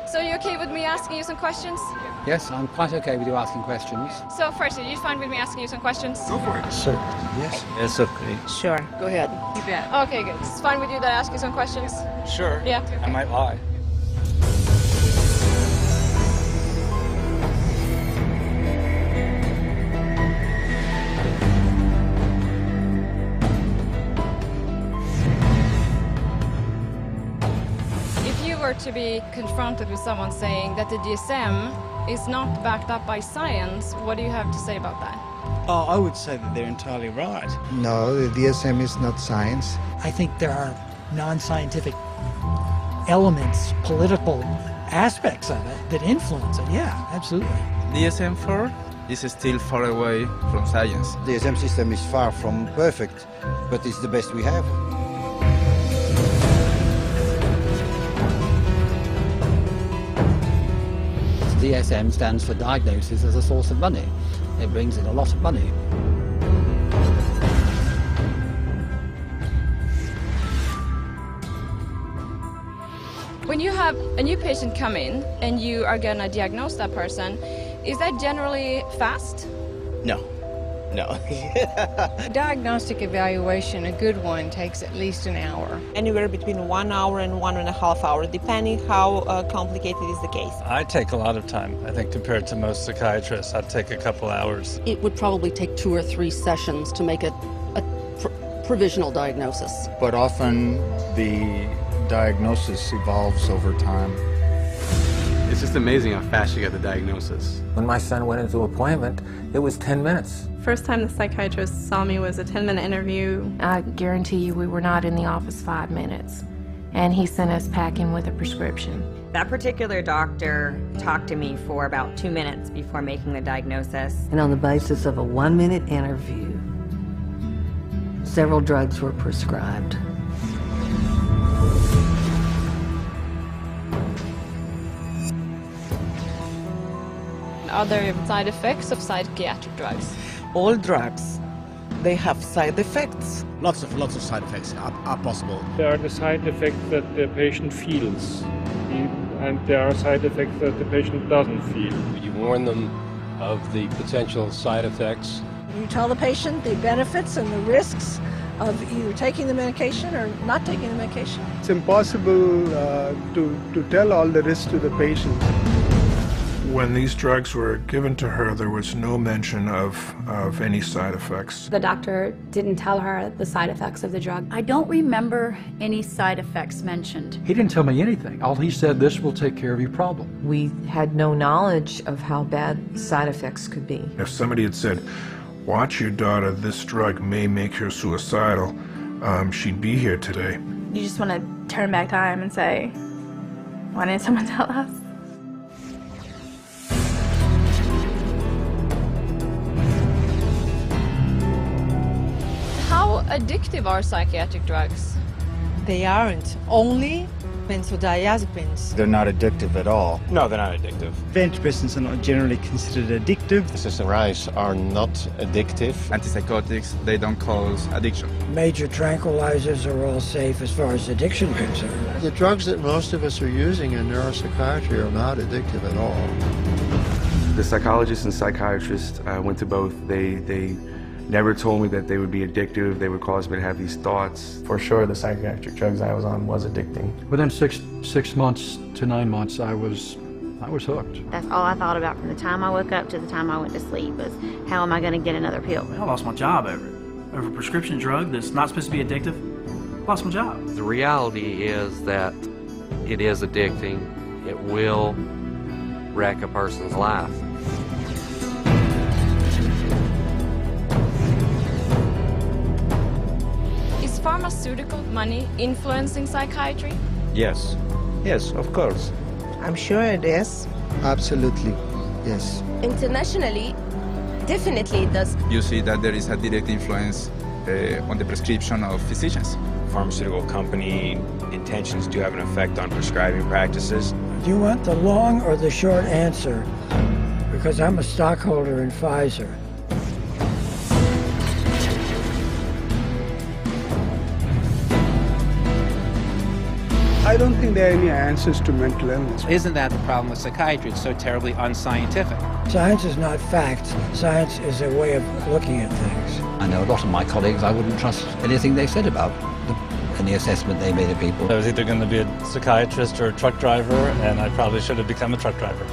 So you okay with me asking you some questions? Yes, I'm quite okay with you asking questions. So first, are you fine with me asking you some questions? Go for it. Sure. Yes. It's okay. Sure, go ahead. You bet. Okay, good. It's fine with you that I ask you some questions? Sure. Yeah. Okay. I might lie. To be confronted with someone saying that the DSM is not backed up by science, what do you have to say about that? Oh, I would say that they're entirely right. No, the DSM is not science. I think there are non-scientific elements, political aspects of it that influence it. Yeah, absolutely. DSM-4 is still far away from science. The DSM system is far from perfect, but it's the best we have. DSM stands for diagnosis as a source of money. It brings in a lot of money. When you have a new patient come in and you are going to diagnose that person, is that generally fast? No. Diagnostic evaluation, a good one, takes at least an hour. Anywhere between 1 hour and 1.5 hours, depending how complicated is the case. I take a lot of time. I think compared to most psychiatrists, I'd take a couple hours. It would probably take 2 or 3 sessions to make a provisional diagnosis. But often the diagnosis evolves over time. It's just amazing how fast you get the diagnosis. When my son went into an appointment, it was 10 minutes. First time the psychiatrist saw me was a 10-minute interview. I guarantee you we were not in the office 5 minutes, and he sent us packing with a prescription. That particular doctor talked to me for about 2 minutes before making the diagnosis. And on the basis of a 1-minute interview, several drugs were prescribed. Are there side effects of psychiatric drugs? All drugs, they have side effects. Lots of side effects are possible. There are the side effects that the patient feels, and there are side effects that the patient doesn't feel. You warn them of the potential side effects. You tell the patient the benefits and the risks of either taking the medication or not taking the medication. It's impossible to tell all the risks to the patient. When these drugs were given to her, there was no mention of any side effects. The doctor didn't tell her the side effects of the drug. I don't remember any side effects mentioned. He didn't tell me anything. All he said, this will take care of your problem. We had no knowledge of how bad side effects could be. If somebody had said, watch your daughter, this drug may make her suicidal, she'd be here today. You just want to turn back time and say, why didn't someone tell us? How addictive are psychiatric drugs? They aren't. Only benzodiazepines. They're not addictive at all. No, they're not addictive. Antidepressants are not generally considered addictive. SSRIs are not addictive. Antipsychotics, they don't cause addiction. Major tranquilizers are all safe as far as addiction is concerned. The drugs that most of us are using in neuropsychiatry are not addictive at all. The psychologists and psychiatrists went to both. They never told me that they would be addictive, they would cause me to have these thoughts. For sure, the psychiatric drugs I was on was addicting. Within six months to 9 months, I was hooked. That's all I thought about from the time I woke up to the time I went to sleep was, how am I going to get another pill? I lost my job over it. Over a prescription drug that's not supposed to be addictive. Lost my job. The reality is that it is addicting. It will wreck a person's life. Is pharmaceutical money influencing psychiatry? Yes, of course. I'm sure it is. Absolutely, yes. Internationally, definitely it does. You see that there is a direct influence on the prescription of physicians. Pharmaceutical company intentions do have an effect on prescribing practices. Do you want the long or the short answer? Because I'm a stockholder in Pfizer. I don't think there are any answers to mental illness. Isn't that the problem with psychiatry? It's so terribly unscientific. Science is not fact. Science is a way of looking at things. I know a lot of my colleagues, I wouldn't trust anything they said about any assessment they made of people. I was either going to be a psychiatrist or a truck driver, and I probably should have become a truck driver.